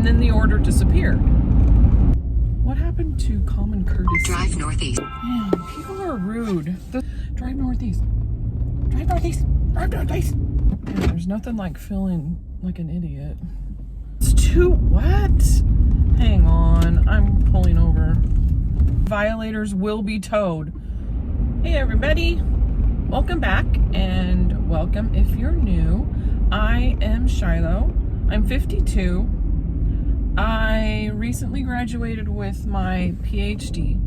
and then the order disappeared. What happened to common courtesy? Drive northeast. Man, people are rude. Drive northeast. Drive northeast. Drive northeast. Yeah, there's nothing like feeling like an idiot. It's too what? Hang on, I'm pulling over. Violators will be towed. Hey everybody, welcome back, and welcome if you're new. I am Shiloh. I'm 52. I recently graduated with my PhD.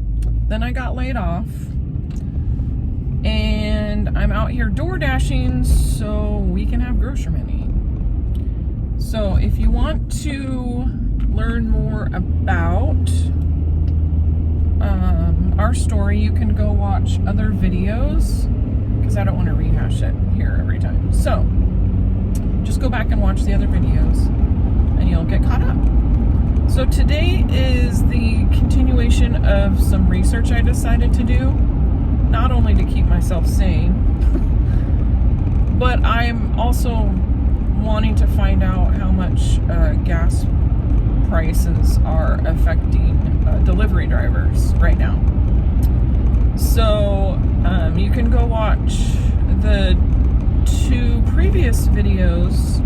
Then I got laid off. And I'm out here door dashing so we can have grocery money. So if you want to learn more about our story, you can go watch other videos, because I don't want to rehash it here every time. So just go back and watch the other videos and you'll get caught up. So today is the continuation of some research I decided to do, not only to keep myself sane, but I'm also wanting to find out how much gas prices are affecting delivery drivers right now. So you can go watch the 2 previous videos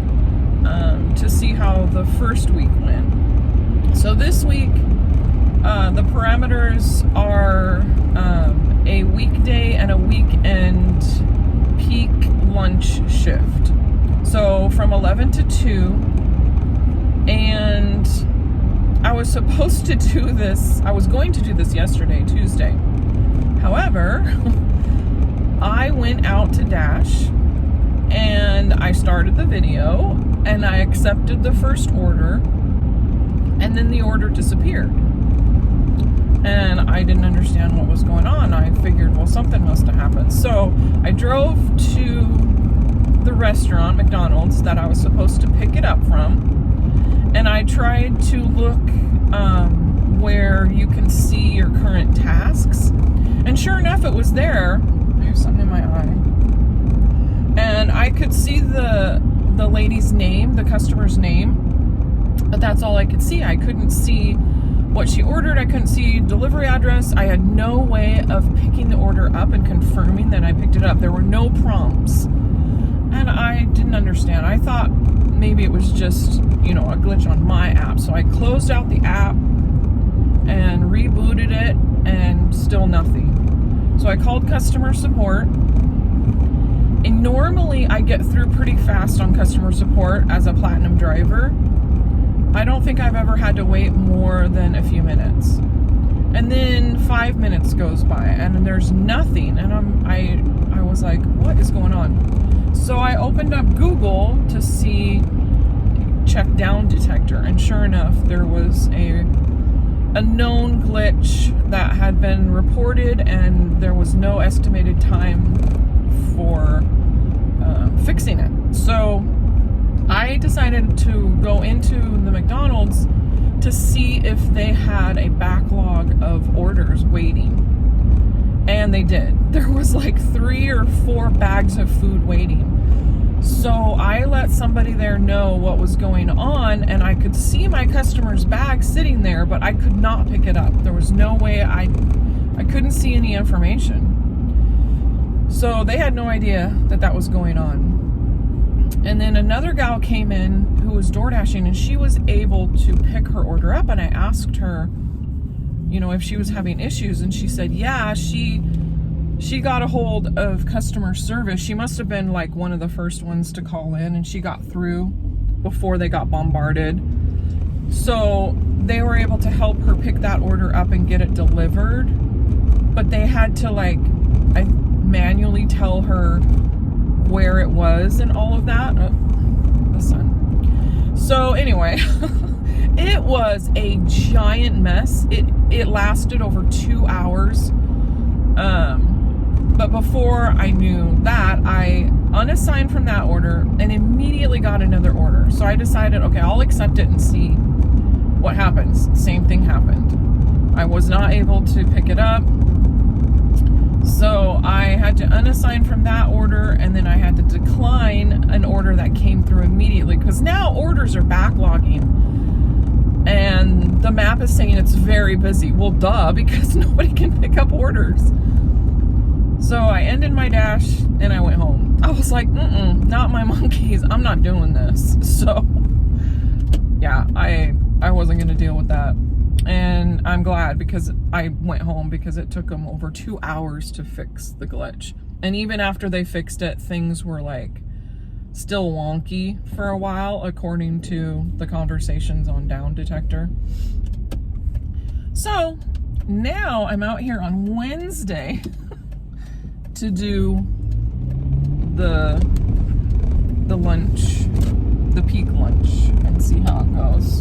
to see how the first week went. So this week, the parameters are a weekday and a weekend peak lunch shift. So from 11 to 2, and I was supposed to do this, I was going to do this yesterday, Tuesday. However, I went out to dash and I started the video and I accepted the first order, and then the order disappeared. And I didn't understand what was going on. I figured, well, something must have happened. So I drove to the restaurant, McDonald's, that I was supposed to pick it up from. And I tried to look where you can see your current tasks. And sure enough, it was there. I have something in my eye. And I could see the lady's name, the customer's name. But that's all I could see. I couldn't see what she ordered. I couldn't see delivery address. I had no way of picking the order up and confirming that I picked it up. There were no prompts. And I didn't understand. I thought maybe it was just, a glitch on my app. So I closed out the app and rebooted it, and still nothing. So I called customer support. And normally I get through pretty fast on customer support as a platinum driver. I don't think I've ever had to wait more than a few minutes. And then 5 minutes goes by and there's nothing. And I was like, what is going on? So I opened up Google to check down detector. And sure enough, there was a known glitch that had been reported, and there was no estimated time for fixing it. So I decided to go into the McDonald's to see if they had a backlog of orders waiting. And they did. There was like 3 or 4 bags of food waiting. So I let somebody there know what was going on, and I could see my customer's bag sitting there, but I could not pick it up. There was no way I couldn't see any information. So they had no idea that was going on. And then another gal came in who was door dashing, and she was able to pick her order up. And I asked her, if she was having issues. And she said, yeah, she got a hold of customer service. She must have been like one of the first ones to call in, and she got through before they got bombarded. So they were able to help her pick that order up and get it delivered. But they had to manually tell her where it was and all of that. Oh, the sun. So anyway, it was a giant mess. It lasted over 2 hours. But before I knew that, I unassigned from that order and immediately got another order. So I decided, okay, I'll accept it and see what happens. Same thing happened. I was not able to pick it up. So I had to unassign from that order, and then I had to decline an order that came through immediately, because now orders are backlogging. map is saying it's very busy. Well, duh, because nobody can pick up orders. So I ended my dash and I went home. I was like, not my monkeys. I'm not doing this. So yeah, I wasn't gonna deal with that. And I'm glad, because I went home, because it took them over 2 hours to fix the glitch. And even after they fixed it, things were like still wonky for a while, according to the conversations on Down Detector. So now I'm out here on Wednesday to do the lunch, the peak lunch, and see how it goes,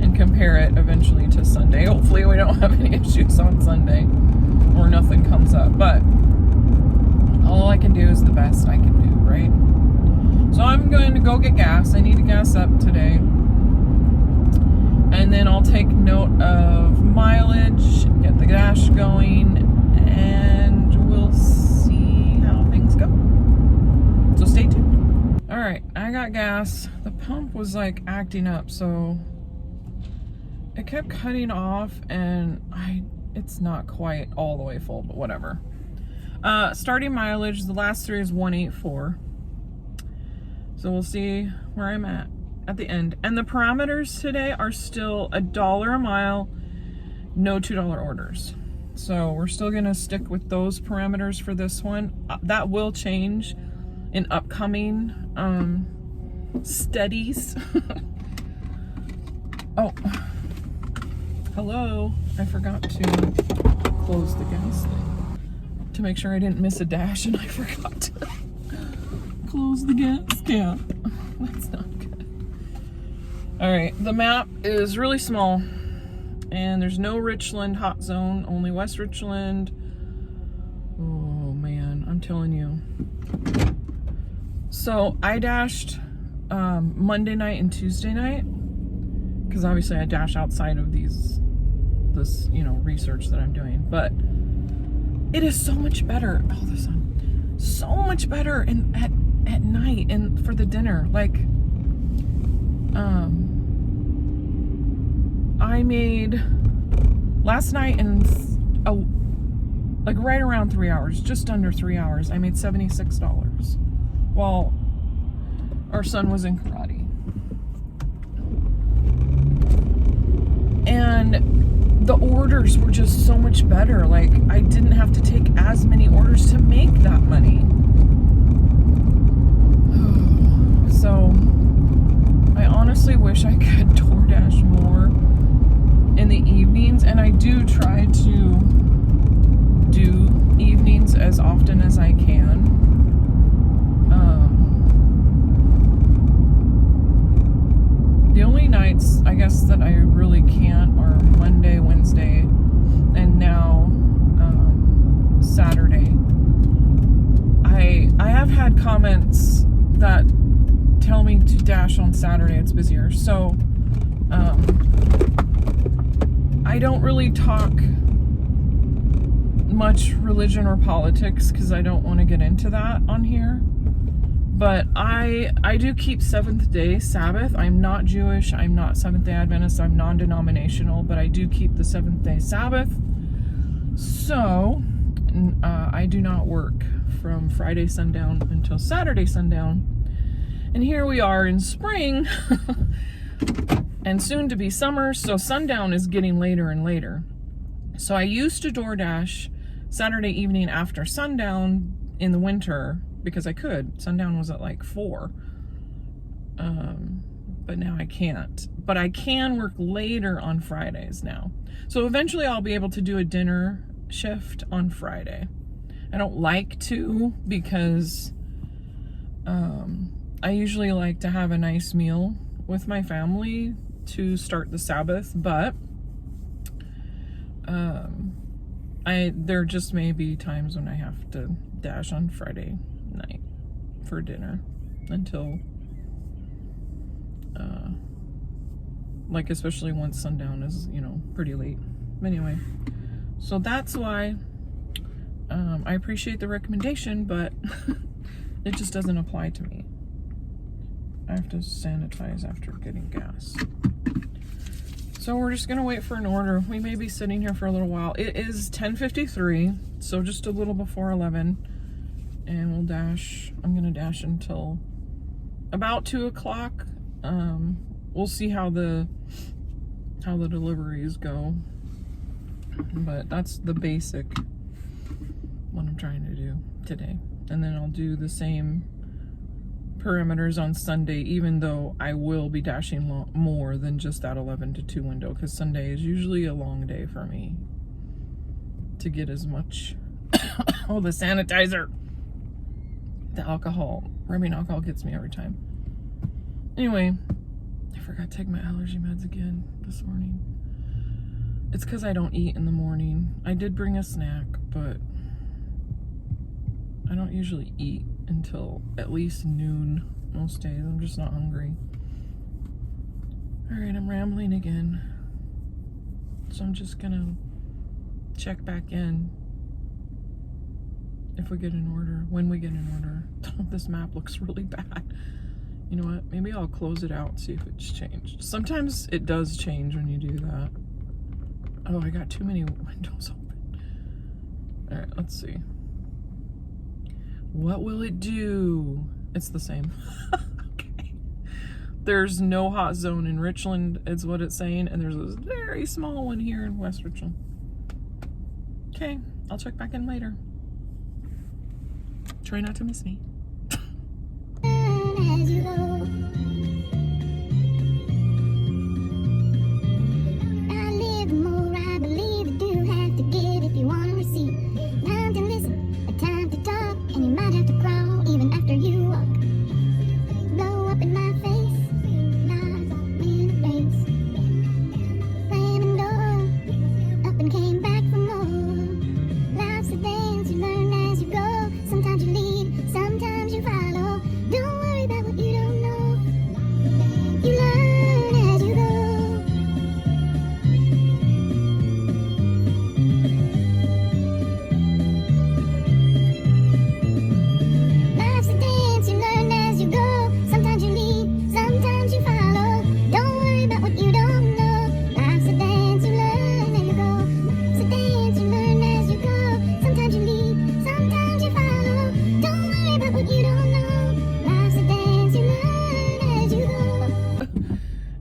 and compare it eventually to Sunday. Hopefully we don't have any issues on Sunday, or nothing comes up, but all I can do is the best I can do, right? So I'm going to go get gas. I need to gas up today, and then I'll take note of mileage, get the dash going, and we'll see how things go. So stay tuned. All right, I got gas. The pump was like acting up, so it kept cutting off, and it's not quite all the way full, but whatever. Starting mileage, the last 3 is 184. So we'll see where I'm at the end. And the parameters today are still $1 a mile, no $2 orders. So we're still gonna stick with those parameters for this one. That will change in upcoming studies. Oh, hello. I forgot to close the gas thing to make sure I didn't miss a dash, and I forgot to close the gas cap. That's not good. All right, the map is really small, and there's no Richland hot zone, only West Richland. Oh man, I'm telling you. So I dashed Monday night and Tuesday night, because obviously I dash outside of this research that I'm doing, but it is so much better. Oh, the sun. So much better at night and for the dinner. Like, I made last night in like right around 3 hours, just under 3 hours, I made $76 while our son was in karate. And the orders were just so much better. Like, I didn't have to take as many orders to make that money. So I honestly wish I could DoorDash more in the evenings, and I do try to do evenings as often as I can. The only nights, I guess, that I really can't are Monday, Wednesday, and now Saturday. I have had comments that tell me to dash on Saturday, it's busier. So I don't really talk much religion or politics, because I don't want to get into that on here. But I do keep Seventh-day Sabbath. I'm not Jewish, I'm not Seventh-day Adventist, I'm non-denominational, but I do keep the Seventh-day Sabbath. So I do not work from Friday sundown until Saturday sundown. And here we are in spring and soon to be summer, so sundown is getting later and later. So I used to DoorDash Saturday evening after sundown in the winter, because I could. Sundown was at like 4. But now I can't. But I can work later on Fridays now. So eventually I'll be able to do a dinner shift on Friday. I don't like to, because I usually like to have a nice meal with my family to start the Sabbath, but there just may be times when I have to dash on Friday night for dinner until like, especially once sundown is, pretty late. Anyway, so that's why I appreciate the recommendation, but it just doesn't apply to me. I have to sanitize after getting gas. So we're just gonna wait for an order. We may be sitting here for a little while. It is 10:53, so just a little before 11. And we'll dash. I'm gonna dash until about 2 o'clock. We'll see how the deliveries go. But that's the basic what I'm trying to do today. And then I'll do the same perimeters on Sunday, even though I will be dashing more than just that 11 to 2 window, because Sunday is usually a long day for me to get as much. Oh, the sanitizer, the alcohol, rubbing alcohol gets me every time. Anyway, I forgot to take my allergy meds again this morning. It's because I don't eat in the morning. I did bring a snack, but I don't usually eat until at least noon most days. I'm just not hungry. All right, I'm rambling again. So I'm just gonna check back in if we get an order, when we get an order. This map looks really bad. You know what? Maybe I'll close it out and see if it's changed. Sometimes it does change when you do that. Oh, I got too many windows open. All right, let's see. What will it do? It's the same. Okay. There's no hot zone in Richland, is what it's saying, and there's a very small one here in West Richland. Okay, I'll check back in later. Try not to miss me. As you go, I live more, I believe I do have to give if you want to receive. Time to listen, a time to talk, and you might have to crawl even after you walk. Blow up in my face, lies in a race. Slamming door, up and came back for more. Life's a dance, you learn as you go. Sometimes you lead, sometimes you follow. Don't worry about what you don't know. You learn as you go. Life's a dance, you learn as you go. Sometimes you lead, sometimes you follow. Don't worry about what you don't know. Life's a dance, you learn as you go. Life's a dance, you learn as you go. Sometimes you lead, sometimes you follow. Don't worry about what you don't know. Life's a dance, you learn as you go.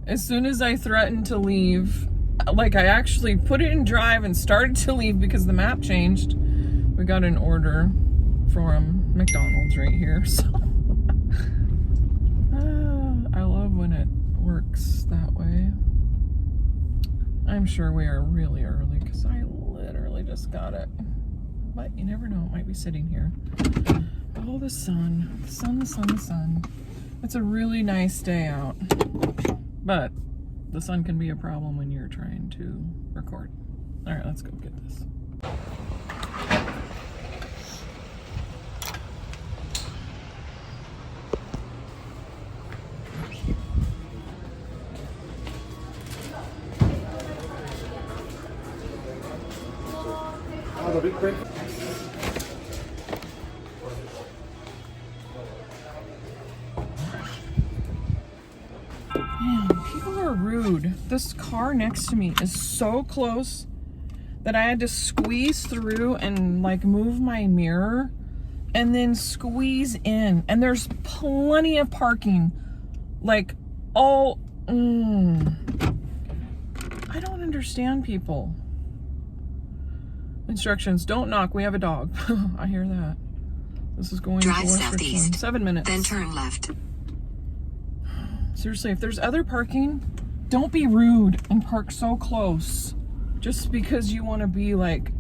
As soon as I threatened to leave, like I actually put it in drive and started to leave because the map changed, we got an order from McDonald's right here. So I love when it works that way. I'm sure we are really early because I literally just got it. But you never know, it might be sitting here. Oh, the sun. The sun, the sun, the sun. It's a really nice day out. But the sun can be a problem when you're trying to record. All right, let's go get this. Man, people are rude. This car next to me is so close that I had to squeeze through and like move my mirror and then squeeze in. And there's plenty of parking. Like all, I don't understand people. Instructions, don't knock, we have a dog. I hear that. This is going Drive to West southeast. Richland. 7 minutes. Then turn left. Seriously, if there's other parking, don't be rude and park so close just because you want to be like,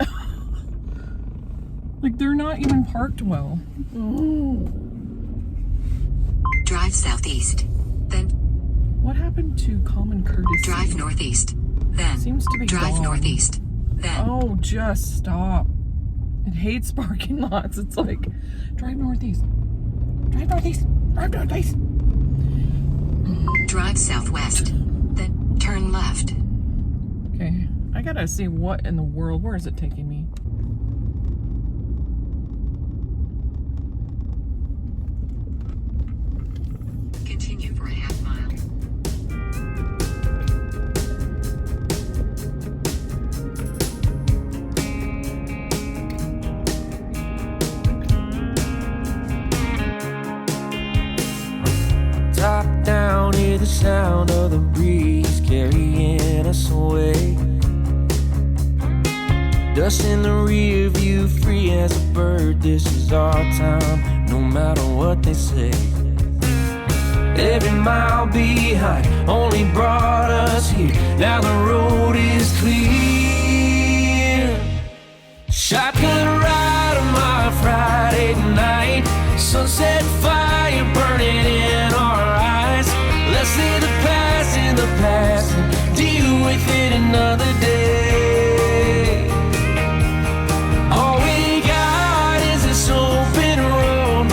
like they're not even parked well. Drive southeast. Then What happened to common courtesy? drive northeast. Then Seems to be drive gone. northeast. Then Oh, just stop. It hates parking lots. It's like, drive northeast. Drive northeast. Drive northeast. drive southwest. Then turn left. Okay, I gotta see what in the world. Where is it taking me? Continue for a half mile. us away. Dust in the rear view, free as a bird. This is our time, no matter what they say. Every mile behind only brought us here. Now the road is clear. Shotgun ride on my Friday night. Sunset fire burning in our eyes. Let's leave the past in the past and deal with it another day. All we got is this open road.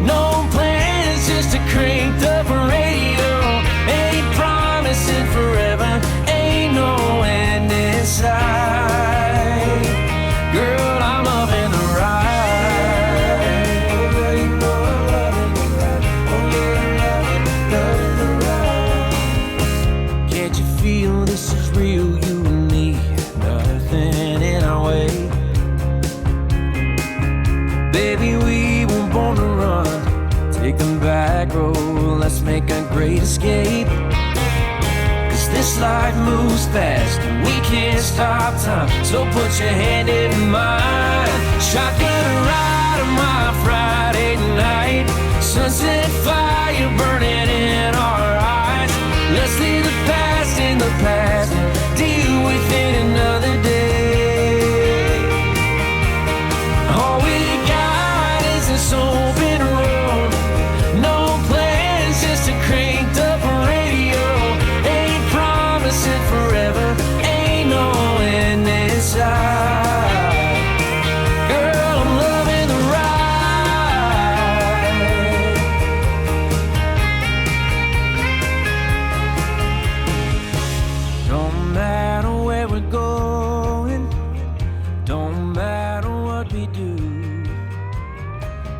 No plans, just a cranked up radio. Ain't promising forever, ain't no end in sight. Girl, I'm loving the ride. You know I'm loving the ride. Oh yeah, I'm loving the ride. Can't you feel this is real, you and me? Nothing in our way. Baby, we were born to run. Take the back road, let's make a great escape. Cause this life moves fast and we can't stop time. So put your hand in mine. Shotgun ride on my Friday night. Sunset fire burning in our eyes. Let's leave the past in the past and deal with it another day. All we got is this open road. No plans, just a cranked up radio. Ain't promising forever, ain't no end in sight. Girl, I'm loving the ride. Don't matter where we're going, don't matter what we do,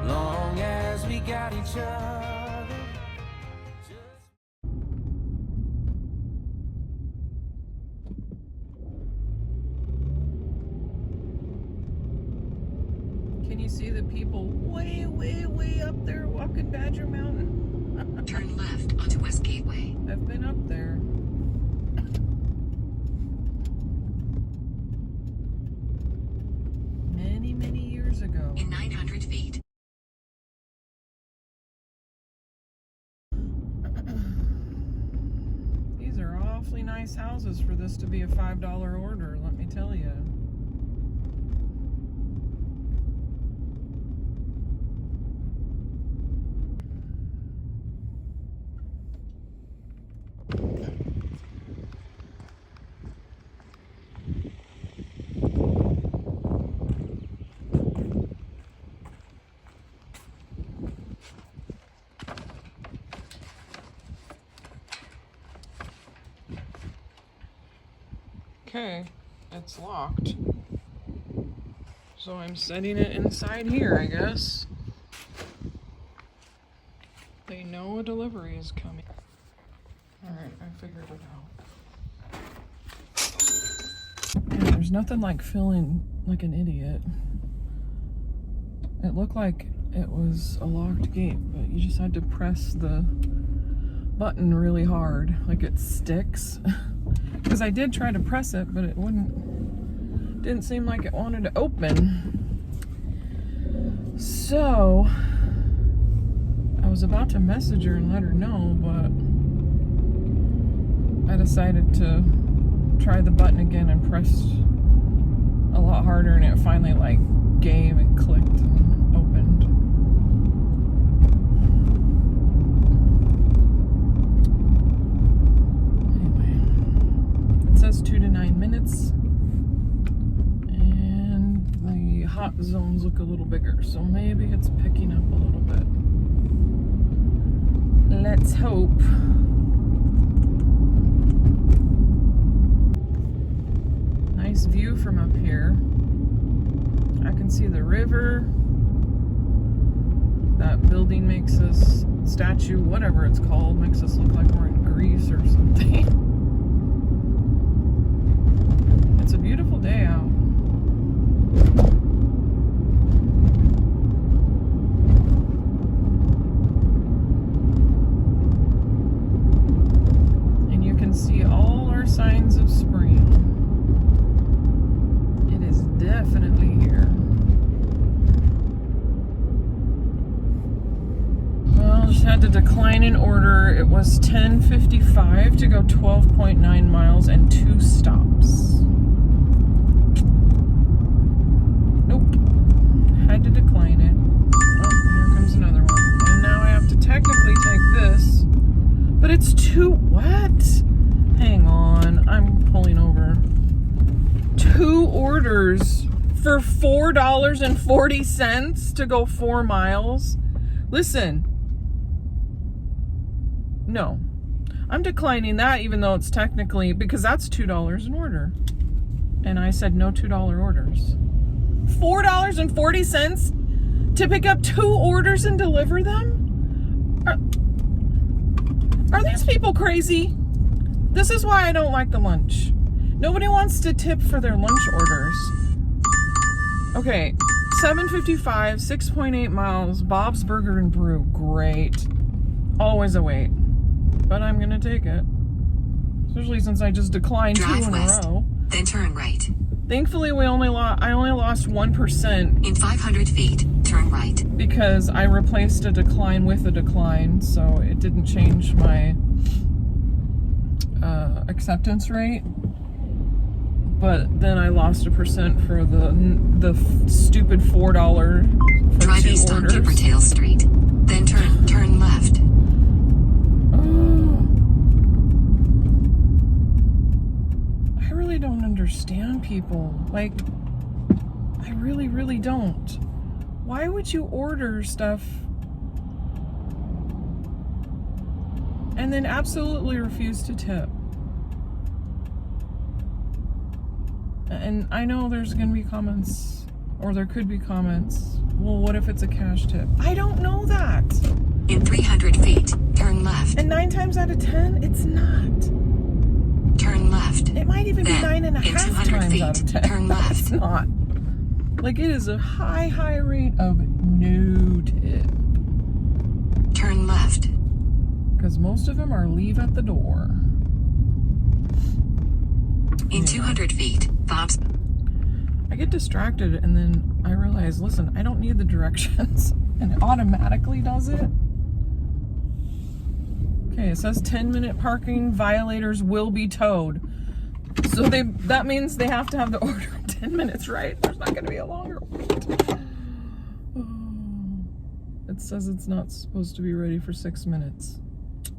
long as we got each other. Can you see the people way, way, way up there walking Badger Mountain? Turn left onto West Gateway. I've been up there. Many, many years ago. In 900 feet. These are awfully nice houses for this to be a $5 order, let me tell you. Okay, it's locked. So I'm setting it inside here, I guess. They know a delivery is coming. Alright, I figured it out. Yeah, there's nothing like feeling like an idiot. It looked like it was a locked gate, but you just had to press the button really hard, like it sticks. Because I did try to press it, but it didn't seem like it wanted to open. So I was about to message her and let her know, but I decided to try the button again and pressed a lot harder, and it finally like gave and clicked and opened. It says 2 to 9 minutes, and the hot zones look a little bigger, so maybe it's picking up a little bit. Let's hope. Nice view from up here. I can see the river. That building makes us, statue, whatever it's called, makes us look like we're in Greece or something. It's a beautiful day out. And you can see all our signs of spring. It is definitely here. Well, just had to decline an order. It was $10.55 to go 12.9 miles and 2 stops. Nope. Had to decline it. Oh, here comes another one. And now I have to technically take this. But it's too... What? Hang on. I'm pulling over. 2 orders for $4.40 to go 4 miles? Listen. No. I'm declining that even though it's technically... Because that's $2 an order. And I said no $2 orders. $4.40 to pick up 2 orders and deliver them? Are these people crazy? This is why I don't like the lunch. Nobody wants to tip for their lunch orders. Okay, $7.55, 6.8 miles, Bob's Burger and Brew. Great. Always a wait. But I'm gonna take it. Especially since I just declined 2 Drive in west, a row. then turn right. Thankfully, I only lost 1% In 500 feet, turn right. because I replaced a decline with a decline, so it didn't change my acceptance rate. But then I lost 1% for the stupid $4 for Drive 2 east on orders. Dippertail Street. Then turn left. I really don't understand people. Like, I really, really don't. Why would you order stuff and then absolutely refuse to tip? And I know there's gonna be comments, or there could be comments, well, what if it's a cash tip? I don't know that. In 300 feet, turn left. And 9 times out of 10, it's not. Turn left. It might even be Then, 9.5 in 200 times out of feet, 10. turn left. It's not. Like, it is a high rate of no tip. Turn left. Because most of them are leave at the door. In 200 feet, Bob's. I get distracted and then I realize, listen, I don't need the directions. And it automatically does it. Okay, it says 10-minute parking violators will be towed. So that means they have to have the order in 10 minutes, right? There's not going to be a longer wait. It says it's not supposed to be ready for 6 minutes.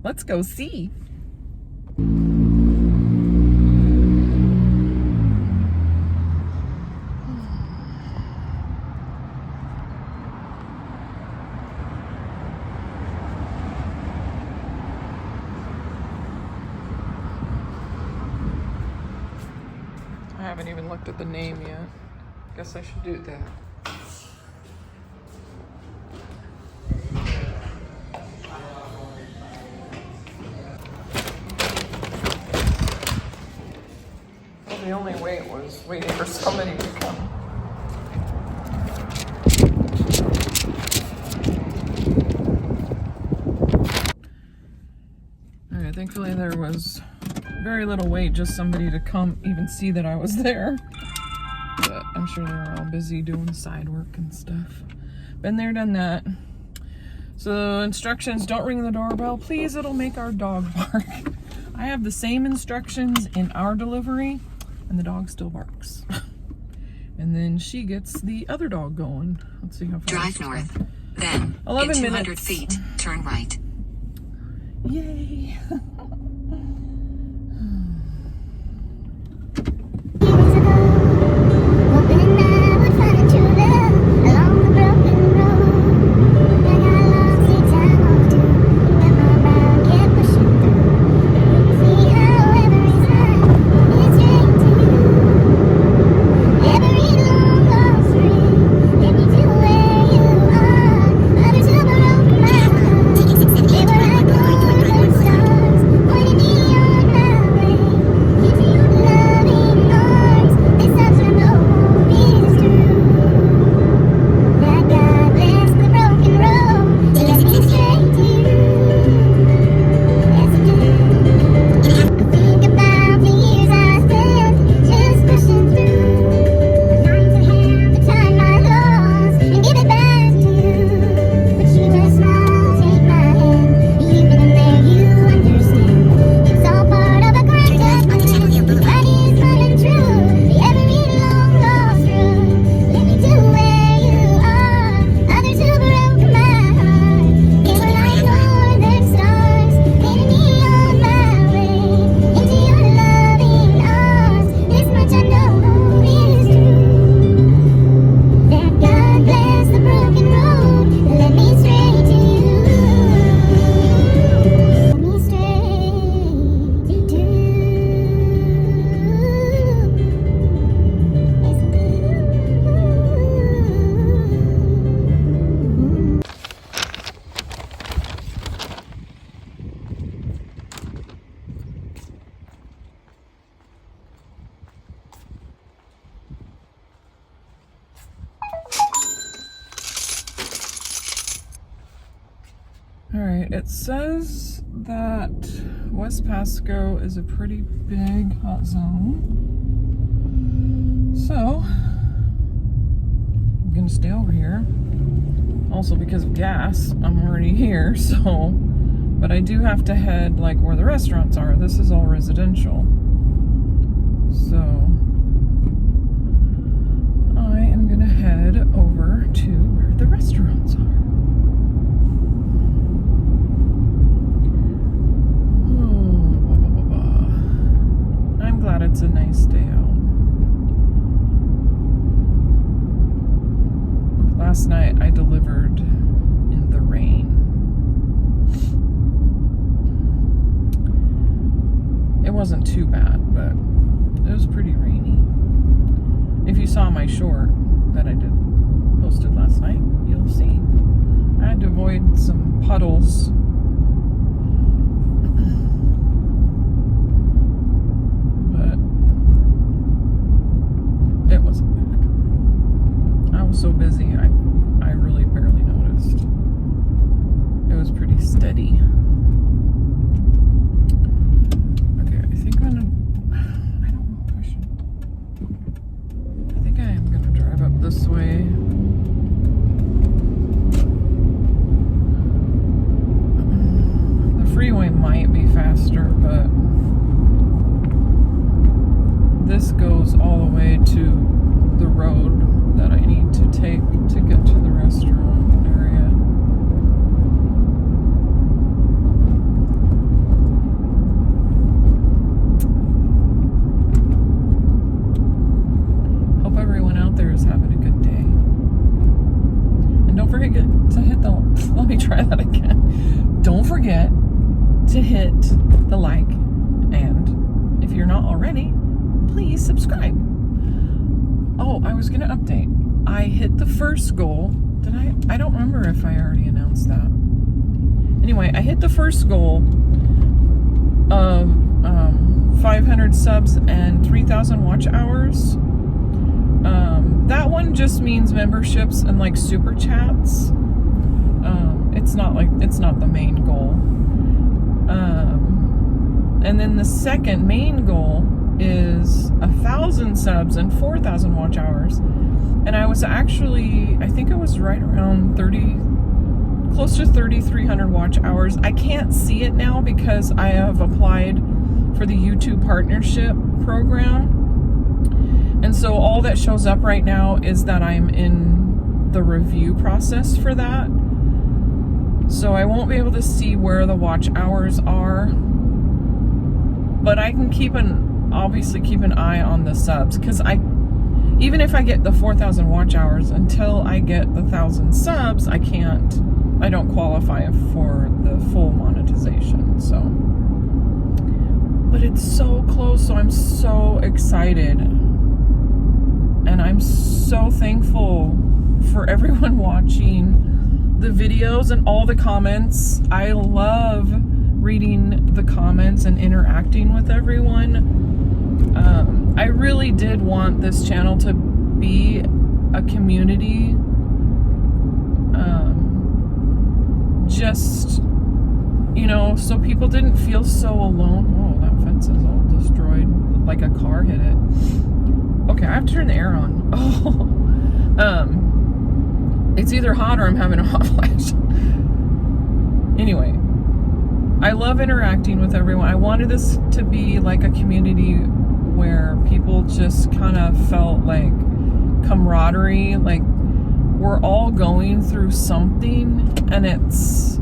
Let's go see. I haven't even looked at the name yet. Guess I should do that. Well, the only wait was waiting for somebody to come. Alright, thankfully there was very little wait, just somebody to come even see that I was there. But I'm sure they were all busy doing side work and stuff. Been there, done that. So instructions, don't ring the doorbell. Please, it'll make our dog bark. I have the same instructions in our delivery and the dog still barks. And then she gets the other dog going. Let's see how far. Drive north. Then, 11 in 200 minutes. feet, turn right. Yay. Years ago, hoping I would find true love along the broken road. I got lost each time or two, but my mind kept pushing through. See how every sign is straight to you. Every long lost street led me to where you are. Others who broke my heart. They were like golden stars. right, it says that West Pasco is a pretty big hot zone. So, I'm gonna stay over here. Also because of gas, I'm already here, so. But I do have to head like where the restaurants are. This is all residential. So, I am gonna head over to where the restaurants are. I'm glad it's a nice day out. Last night I delivered in the rain. It wasn't too bad, but it was pretty rainy. If you saw my short that I did posted last night, you'll see. I had to avoid some puddles. It wasn't bad. I was so busy, I really barely noticed. It was pretty steady. Okay, I think I'm gonna, I don't know if I should, I think I am gonna drive up this way. The freeway might be faster, but this goes all the way to the road that I need to take to get to the restaurant area. Hope everyone out there is having a good day. And don't forget to hit the, let me try that again. Don't forget to hit the like, and if you're not already, please subscribe. Oh, I was gonna update. I hit the first goal. Did I? I don't remember if I already announced that. Anyway, I hit the first goal of 500 subs and 3,000 watch hours. That one just means memberships and like super chats. It's not the main goal. And then the second main goal is 1,000 subs and 4,000 watch hours. And I was actually, I think it was right around close to 3,300 watch hours. I can't see it now because I have applied for the YouTube partnership program. And so all that shows up right now is that I'm in the review process for that. So I won't be able to see where the watch hours are, but I can obviously keep an eye on the subs, because even if I get the 4,000 watch hours, until I get the 1,000 subs, I don't qualify for the full monetization. So, but it's so close, so I'm so excited, and I'm so thankful for everyone watching the videos and all the comments. I love reading the comments and interacting with everyone. I really did want this channel to be a community, just, so people didn't feel so alone. Whoa, that fence is all destroyed, like a car hit it. Okay, I have to turn the air on. Oh, it's either hot or I'm having a hot flash. Anyway, I love interacting with everyone. I wanted this to be like a community where people just kind of felt like camaraderie, like we're all going through something, and it's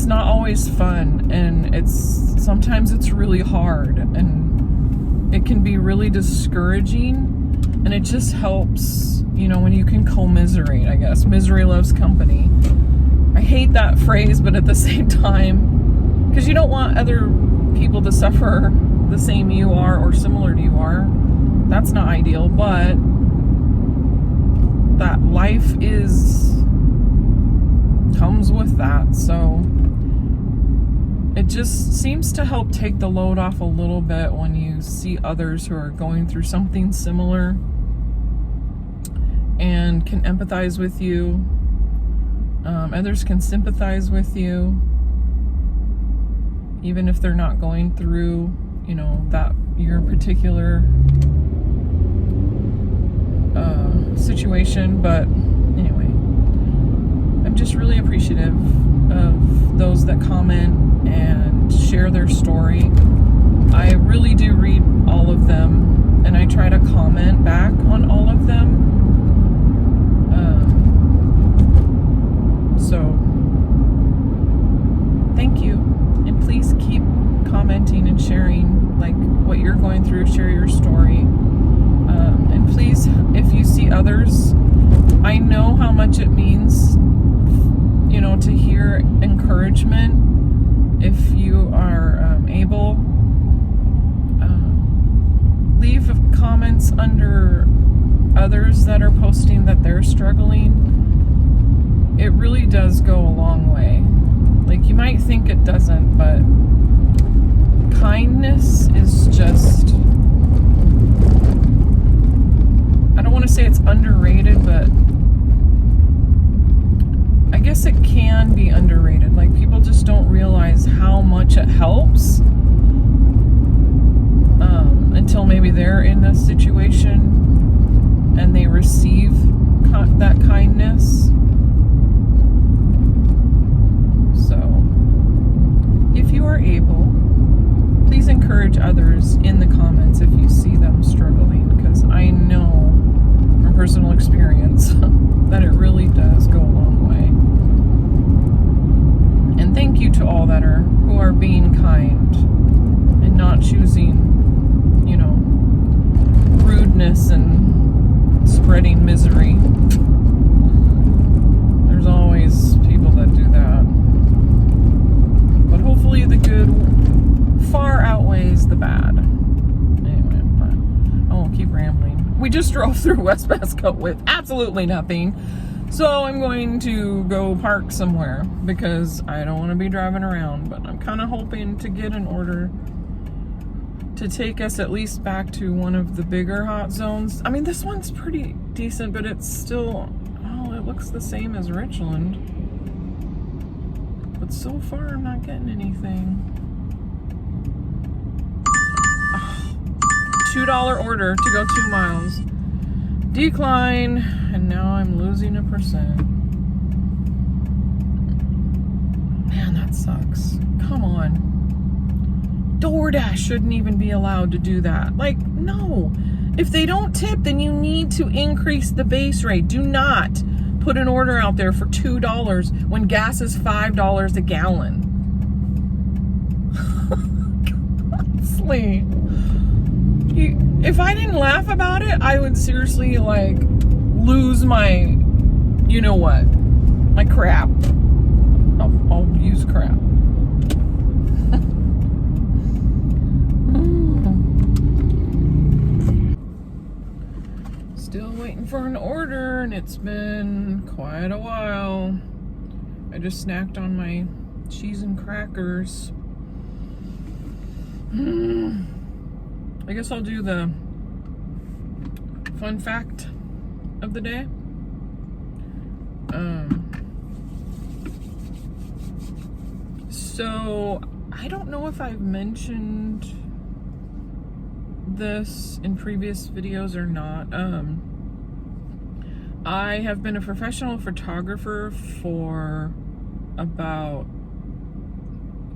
not always fun, and sometimes it's really hard, and it can be really discouraging, and it just helps, when you can commiserate, I guess. Misery loves company. I hate that phrase, but at the same time, because you don't want other people to suffer the same you are or similar to you are. That's not ideal, but that life comes with that. So it just seems to help take the load off a little bit when you see others who are going through something similar and can empathize with you. Others can sympathize with you, even if they're not going through, you know, that your particular situation. But anyway, I'm just really appreciative of those that comment and share their story. I really do read all of them, and I try to comment back on all of them. So thank you, and please keep commenting and sharing like what you're going through. Share your story, and please, if you see others, I know how much it means, you know, to hear encouragement. If you are able, leave comments under others that are posting that they're struggling. It really does go a long way. Like, you might think it doesn't, but kindness is just, I don't want to say it's underrated, but I guess it can be underrated. Like, people just don't realize how much it helps until maybe they're in a situation and they receive that kindness. So, if you are able, please encourage others in the comments if you see them struggling, because I know from personal experience that it really does go a long way. And thank you to all that who are being kind and not choosing, you know, rudeness and spreading misery. There's always people that do that. But hopefully the good far outweighs the bad. Anyway, I won't keep rambling. We just drove through West Pasco with absolutely nothing. So I'm going to go park somewhere because I don't want to be driving around. But I'm kind of hoping to get an order to take us at least back to one of the bigger hot zones. I mean, this one's pretty decent, but it's still, oh, it looks the same as Richland. But so far, I'm not getting anything. $2 order to go 2 miles. Decline, and now I'm losing 1%. Man, that sucks. Come on. DoorDash shouldn't even be allowed to do that. Like, no. If they don't tip, then you need to increase the base rate. Do not put an order out there for $2 when gas is $5 a gallon. Honestly. If I didn't laugh about it, I would seriously, like, lose my, you know what, my crap. I'll use crap. Still waiting for an order, and it's been quite a while. I just snacked on my cheese and crackers. I guess I'll do the fun fact of the day. So I don't know if I've mentioned this in previous videos or not. I have been a professional photographer for about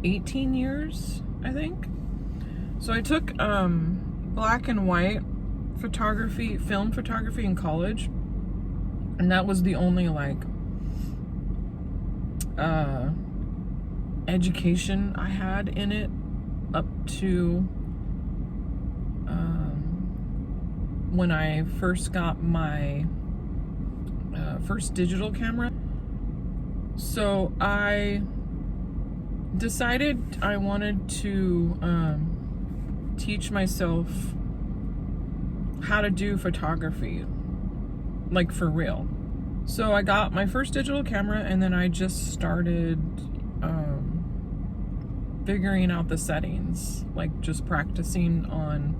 18 years, I think. So I took black and white photography, film photography in college, and that was the only like education I had in it up to when I first got my first digital camera. So I decided I wanted to teach myself how to do photography, like for real. So I got my first digital camera, and then I just started figuring out the settings, like just practicing on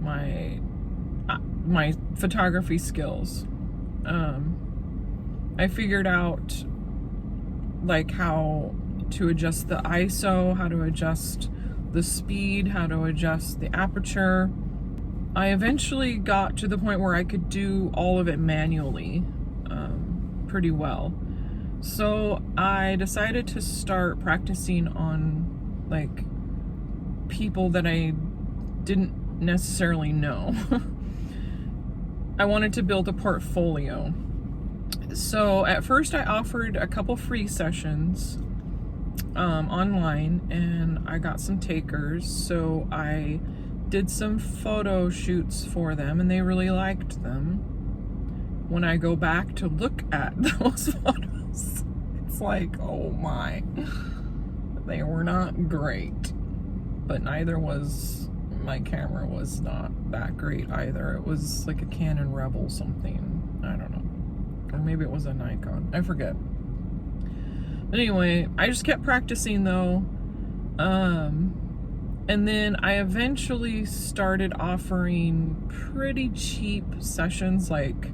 my photography skills. I figured out like how to adjust the ISO, how to adjust the speed, how to adjust the aperture. I eventually got to the point where I could do all of it manually pretty well. So I decided to start practicing on like people that I didn't necessarily know. I wanted to build a portfolio. So at first I offered a couple free sessions online, and I got some takers. So I did some photo shoots for them, and they really liked them. When I go back to look at those photos, it's like, oh my, they were not great. But neither was, my camera was not that great either. It was like a Canon Rebel something, I don't know. Or maybe it was a Nikon, I forget. But anyway, I just kept practicing though. And then I eventually started offering pretty cheap sessions, like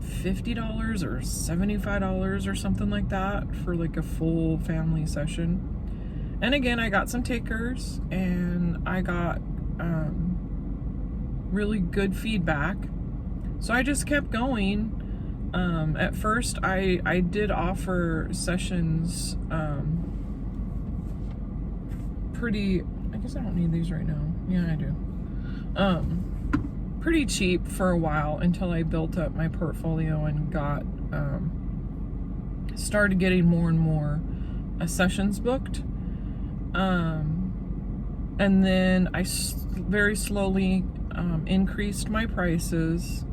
$50 or $75 or something like that for like a full family session. And again, I got some takers, and I got really good feedback. So I just kept going. At first, I did offer sessions pretty, I guess I don't need these right now. Yeah, I do. Pretty cheap for a while until I built up my portfolio and got started getting more and more sessions booked. And then I very slowly increased my prices.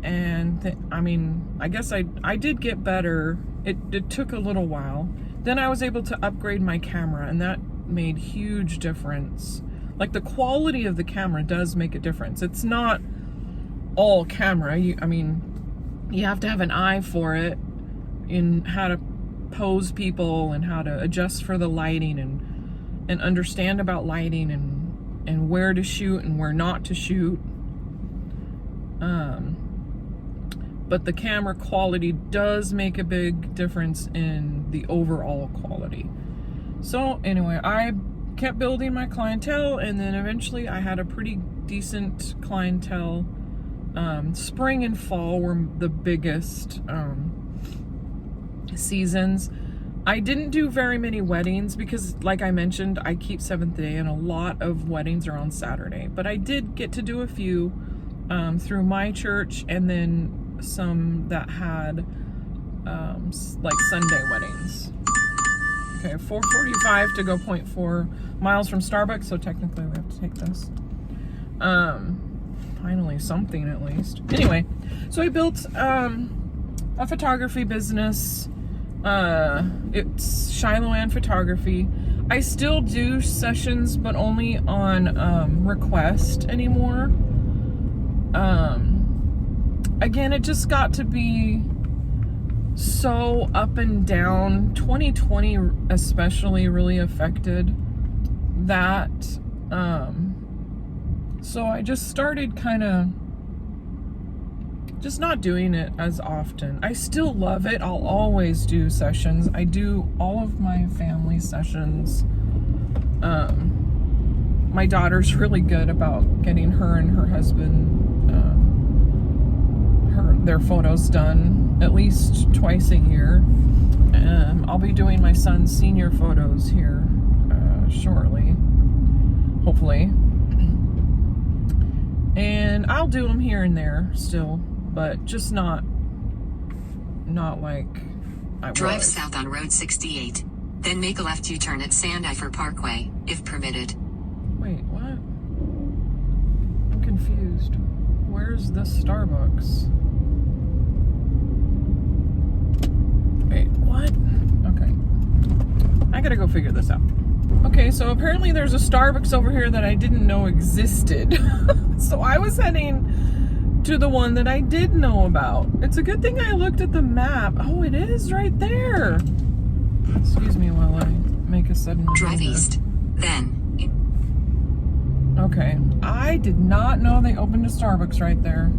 And I mean, I guess I did get better. It took a little while. Then I was able to upgrade my camera, and that made huge difference. Like, the quality of the camera does make a difference. It's not all camera. I mean, you have to have an eye for it in how to pose people and how to adjust for the lighting and understand about lighting and where to shoot and where not to shoot. But the camera quality does make a big difference in the overall quality. So anyway, I kept building my clientele, and then eventually I had a pretty decent clientele. Spring and fall were the biggest seasons. I didn't do very many weddings because, like I mentioned, I keep Seventh Day, and a lot of weddings are on Saturday. But I did get to do a few through my church, and then some that had like Sunday weddings. Okay, 4:45 to go 0.4 miles from Starbucks, so technically we have to take this. Finally, something at least. Anyway, so I built a photography business. It's Shiloh Ann Photography. I still do sessions, but only on request anymore. Again, it just got to be so up and down. 2020 especially really affected that. So I just started kind of just not doing it as often. I still love it. I'll always do sessions. I do all of my family sessions. My daughter's really good about getting her and her husband their photos done at least twice a year. I'll be doing my son's senior photos here shortly, hopefully. And I'll do them here and there still, but just not like I Drive was. south on Road 68. Then make a left U-turn at Sandifer Parkway, if permitted. Wait, what? I'm confused. Where's the Starbucks? Wait, what? Okay. I gotta go figure this out. Okay, so apparently there's a Starbucks over here that I didn't know existed. So I was heading to the one that I did know about. It's a good thing I looked at the map. Oh, it is right there. Excuse me while I make a sudden Drive maneuver. east. Then, Okay, I did not know they opened a Starbucks right there.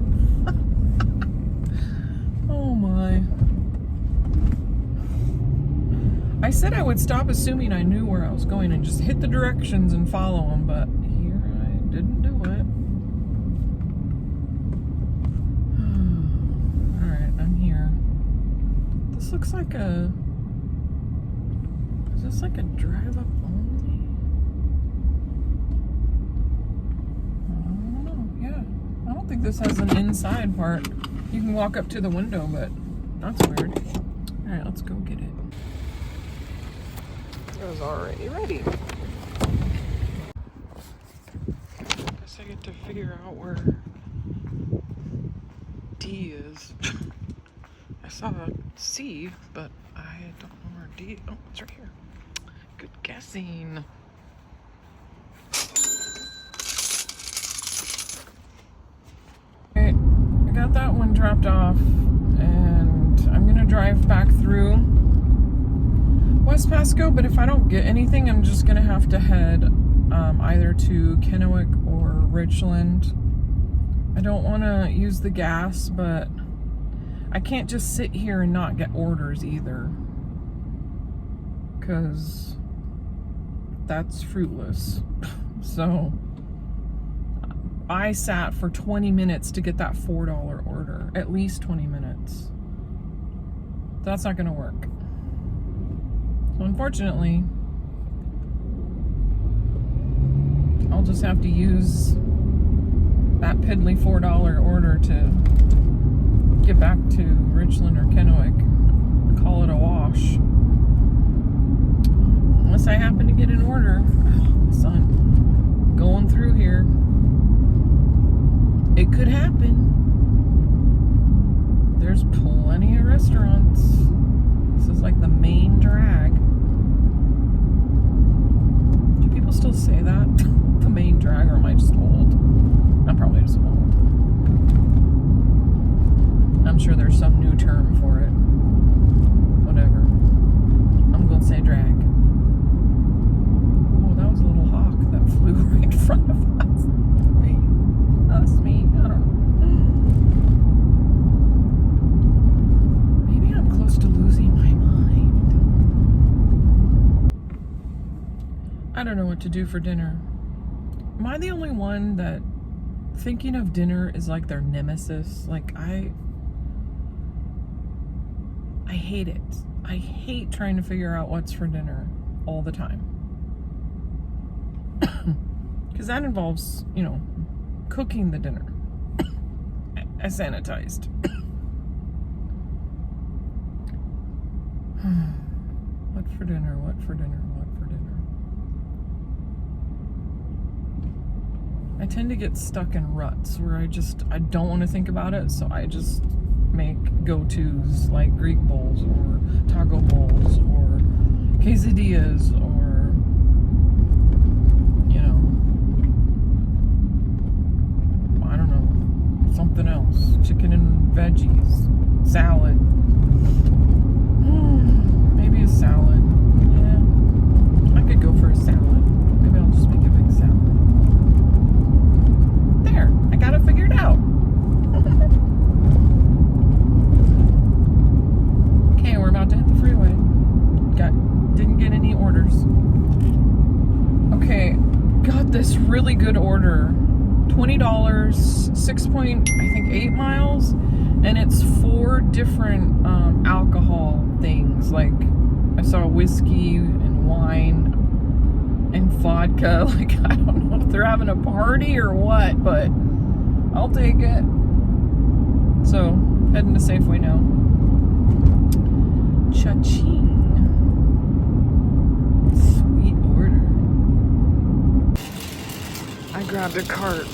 Oh my. I said I would stop assuming I knew where I was going and just hit the directions and follow them, but here I didn't do it. Alright, I'm here. This looks like a... Is this like a drive-up only? I don't know, yeah. I don't think this has an inside part. You can walk up to the window, but that's weird. Alright, let's go get it. I was already ready. Guess I get to figure out where D is. I saw the C, but I don't know where D. Oh, it's right here. Good guessing. Okay, I got that one dropped off, and I'm gonna drive back through West Pasco, but if I don't get anything, I'm just gonna have to head either to Kennewick or Richland. I don't want to use the gas, but I can't just sit here and not get orders either, because that's fruitless. So I sat for 20 minutes to get that $4 order, at least 20 minutes. That's not gonna work. So unfortunately, I'll just have to use that piddly $4 order to get back to Richland or Kennewick. Call it a wash. Unless I happen to get an order. Oh, son, going through here. It could happen. There's plenty of restaurants. This is like the main drag. Do people still say that? The main drag, or am I just old? I'm probably just old. I'm sure there's some new term for it. Whatever. I'm gonna say drag. Oh, that was a little hawk that flew right in front of us. Me. I don't know. Maybe I'm close to losing my mind. I don't know what to do for dinner. Am I the only one that thinking of dinner is like their nemesis? Like, I hate it. I hate trying to figure out what's for dinner all the time. Because that involves, you know, cooking the dinner. Sanitized. What for dinner? What for dinner? What for dinner? I tend to get stuck in ruts where I don't want to think about it, so I just make go-tos like Greek bowls or taco bowls or quesadillas or, you know, I don't know, something else. Chicken and veggies, salad. Maybe a salad. Yeah, I could go for a salad. Maybe I'll just make a big salad. There, I got it figured out. Okay, we're about to hit the freeway. Didn't get any orders. Okay, got this really good order. $20, 6.8 miles, and it's 4 different alcohol things. Like, I saw whiskey and wine and vodka. Like, I don't know if they're having a party or what, but I'll take it. So, heading to Safeway now. Cha-ching. Sweet order. I grabbed a cart.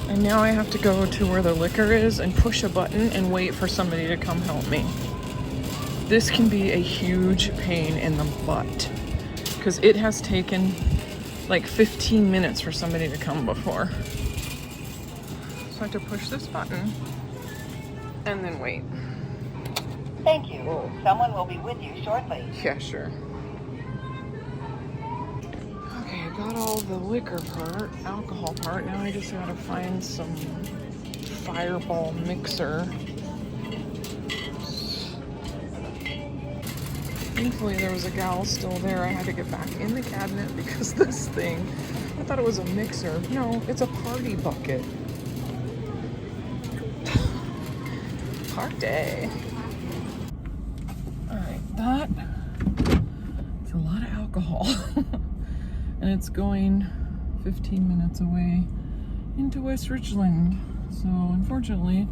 And now I have to go to where the liquor is and push a button and wait for somebody to come help me. This can be a huge pain in the butt, because it has taken like 15 minutes for somebody to come before. So I have to push this button and then wait. Thank you. Whoa. Someone will be with you shortly. Yeah, sure. Okay, I got all the liquor part, alcohol part. Now I just gotta find some Fireball mixer. Thankfully, there was a gal still there. I had to get back in the cabinet because this thing, I thought it was a mixer. No, it's a party bucket. Party. All right, that is a lot of alcohol. And it's going 15 minutes away into West Richland. So unfortunately,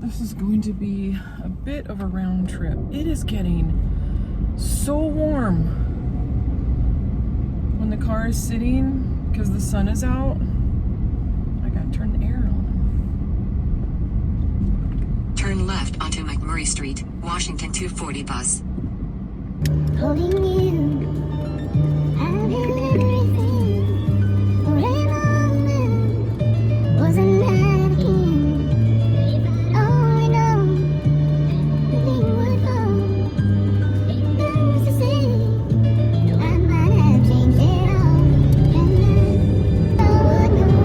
this is going to be a bit of a round trip. It is getting so warm when the car is sitting because the sun is out. I gotta turn the air on. Turn left onto McMurray Street, Washington 240 bus. Holding you, I've held everything. Forever wasn't that again. If I'd only known the thing would fall. Who's to say I might have changed it all? And I would know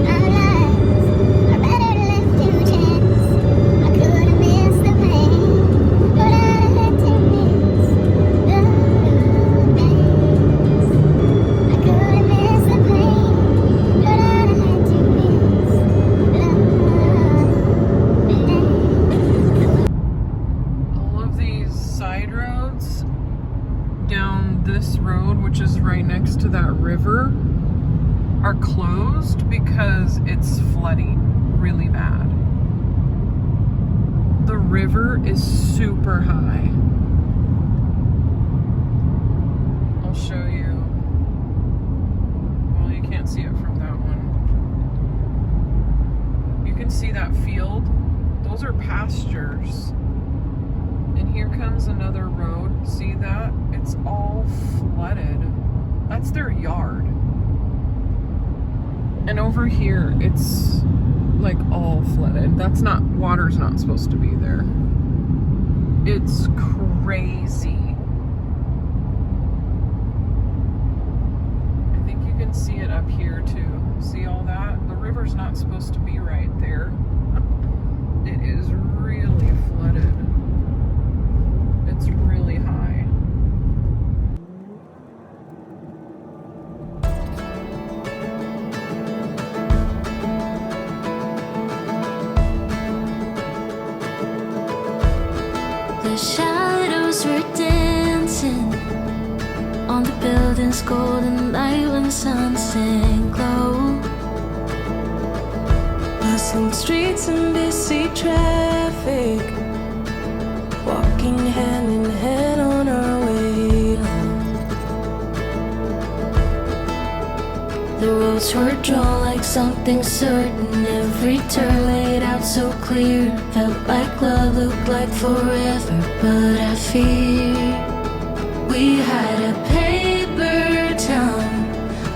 our lives are better left to chance. I could have missed the pain, but I'd have had to miss the days. I could have missed the pain, but I'd have had to miss the days. All of these side roads down this road, which is right next to that river, are closed because it's flooding really bad. The river is super high. I'll show you. Well, you can't see it from that one. You can see that field. Those are pastures. And here comes another road. See that? It's all flooded. That's their yard. And over here, it's like all flooded. That's not, water's not supposed to be there. It's crazy. I think you can see it up here too. See all that? The river's not supposed to be right there. It is really flooded. It's really high. The shadows were dancing on the building's golden light when the sun sank low. Bustling streets and busy traffic, walking hand in hand on our way home. The roads were drawn like something certain, every turn laid out so clear. Felt like love, looked like forever, but I fear we had a paper town.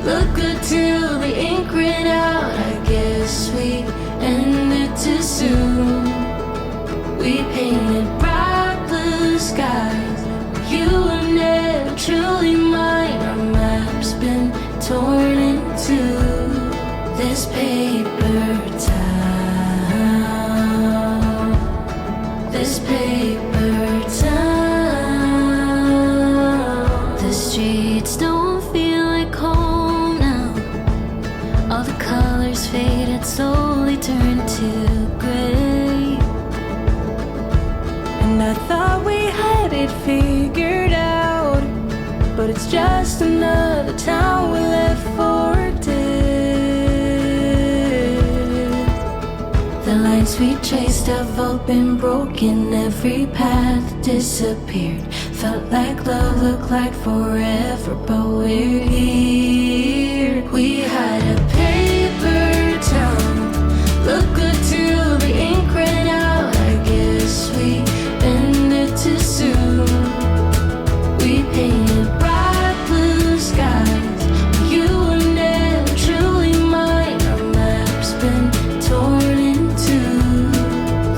Look good till the ink ran out. I guess we ended too soon. We painted bright blue skies. You were never truly mine. Our map's been torn into this paper town. This paper town. The streets don't feel like home now. All the colors faded, slowly turned to gray. And I thought we had it figured out, but it's just another town we left for dead. The lines we traced have all been broken, every path disappeared. Felt like love, looked like forever, but we're here. We had a paper town. Look good till the ink ran out. I guess we ended too soon. We painted bright blue skies. You were never truly mine. Our map's been torn into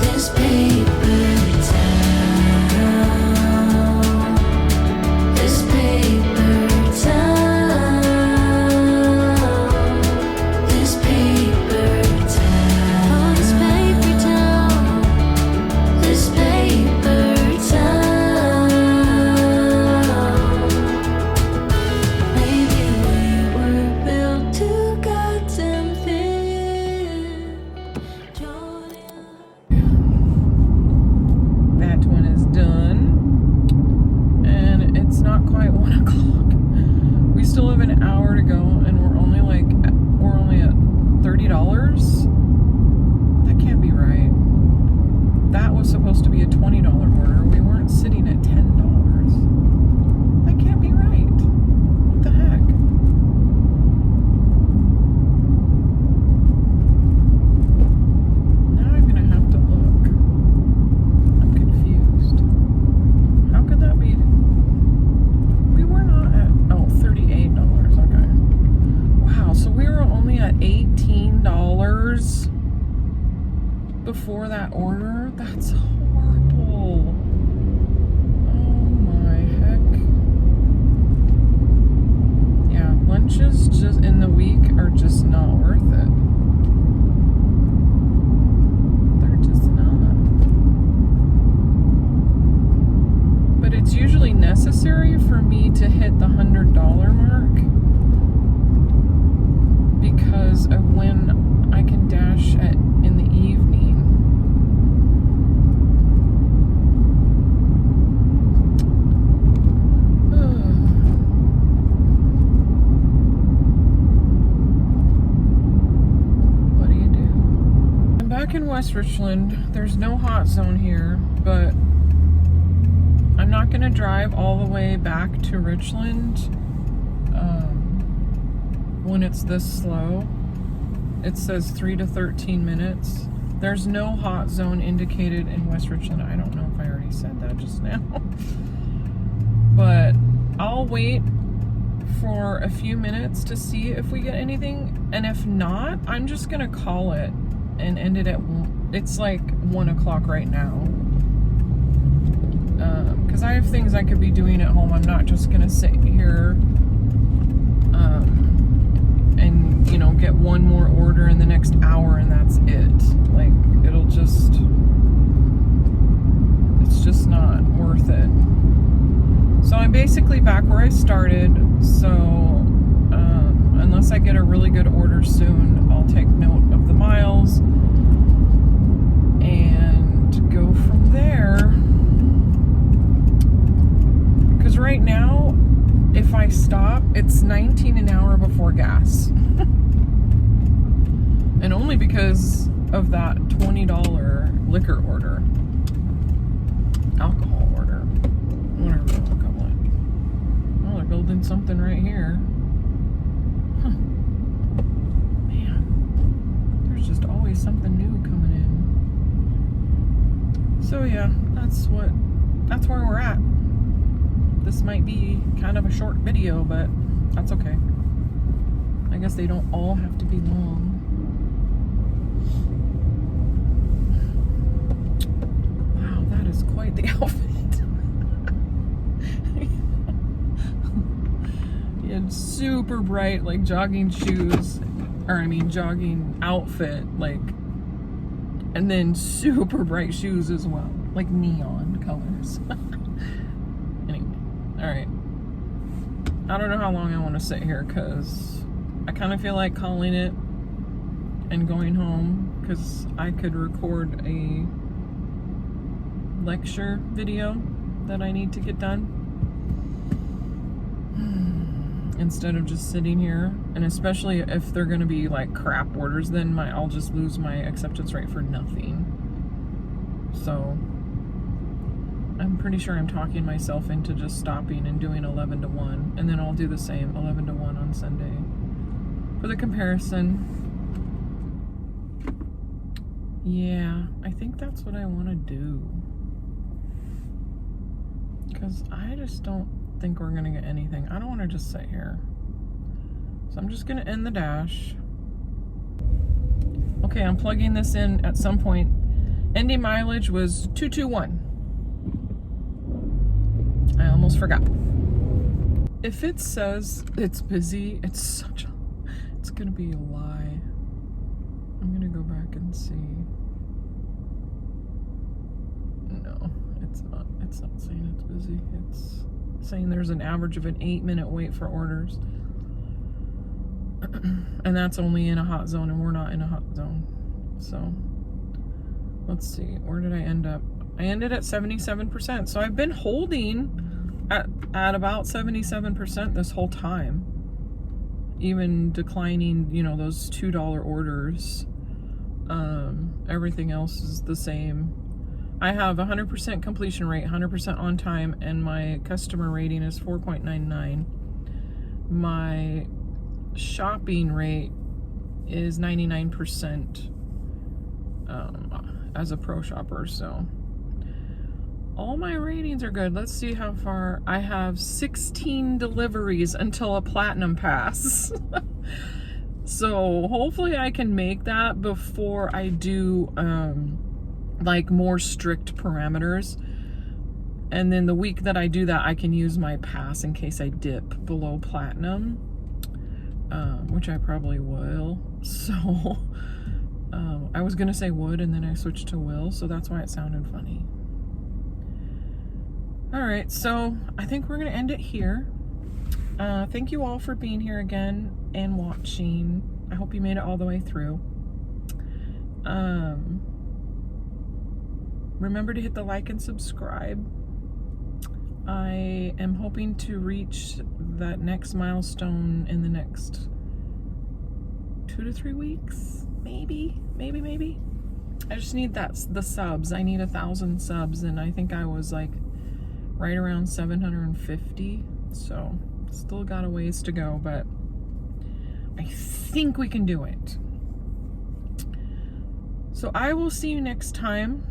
this paper town. This paper town. hours before that order? That's horrible. Oh my heck. Yeah, lunches just in the week are just not worth it. They're just not. But it's usually necessary for me to hit the $100 mark because of when I can dash in the evening. What do you do? I'm back in West Richland. There's no hot zone here, but I'm not going to drive all the way back to Richland when it's this slow. It says 3 to 13 minutes. There's no hot zone indicated in West Richland. I don't know if I already said that just now. But I'll wait for a few minutes to see if we get anything. And if not, I'm just going to call it and end it at, it's like 1 o'clock right now. Because I have things I could be doing at home. I'm not just going to sit here and, you know, get one more order in the next hour and that's it. Like, it'll just, it's just not worth it. So I'm basically back where I started. So unless I get a really good order soon, I'll take note of the miles and go from there. Because right now, if I stop, it's $19 an hour before gas. And only because of that $20 liquor order. Alcohol order. Whatever you want to call it. Oh, they're building something right here. Huh. Man. There's just always something new coming in. So yeah, that's where we're at. This might be kind of a short video, but that's okay. I guess they don't all have to be long. Wow, that is quite the outfit. He had super bright, like, jogging shoes, jogging outfit, like, and then super bright shoes as well, like neon colors. Alright. I don't know how long I want to sit here because I kind of feel like calling it and going home because I could record a lecture video that I need to get done instead of just sitting here. And especially if they're going to be like crap orders, then I'll just lose my acceptance rate for nothing. So I'm pretty sure I'm talking myself into just stopping and doing 11 to 1, and then I'll do the same 11 to 1 on Sunday for the comparison. Yeah, I think that's what I want to do because I just don't think we're gonna get anything. I don't want to just sit here, so I'm just gonna end the dash. Okay, I'm plugging this in at some point. Ending mileage was 221. I almost forgot. If it says it's busy, it's gonna be a lie. I'm gonna go back and see. No, it's not. It's not saying it's busy. It's saying there's an average of an 8-minute wait for orders. And that's only in a hot zone, and we're not in a hot zone. So, let's see. Where did I end up? I ended at 77%. So I've been holding at about 77% this whole time. Even declining, you know, those $2 orders. Everything else is the same. I have 100% completion rate, 100% on time, and my customer rating is 4.99. My shopping rate is 99% as a pro shopper, so all my ratings are good. Let's see how far. I have 16 deliveries until a platinum pass. So hopefully I can make that before I do like more strict parameters. And then the week that I do that, I can use my pass in case I dip below platinum, which I probably will. So I was gonna say would, and then I switched to will, so that's why it sounded funny. All right, so I think we're gonna end it here. Thank you all for being here again and watching. I hope you made it all the way through. Remember to hit the like and subscribe. I am hoping to reach that next milestone in the next 2 to 3 weeks, maybe. I just need the subs. I need 1,000 subs, and I think I was like right around 750, so still got a ways to go, but I think we can do it. So I will see you next time.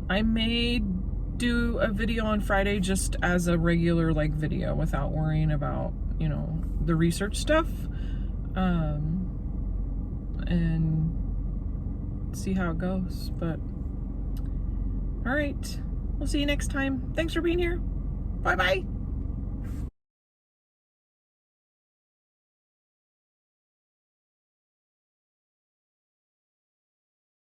I may do a video on Friday just as a regular like video without worrying about, you know, the research stuff, and see how it goes. But all right, we'll see you next time. Thanks for being here. Bye bye.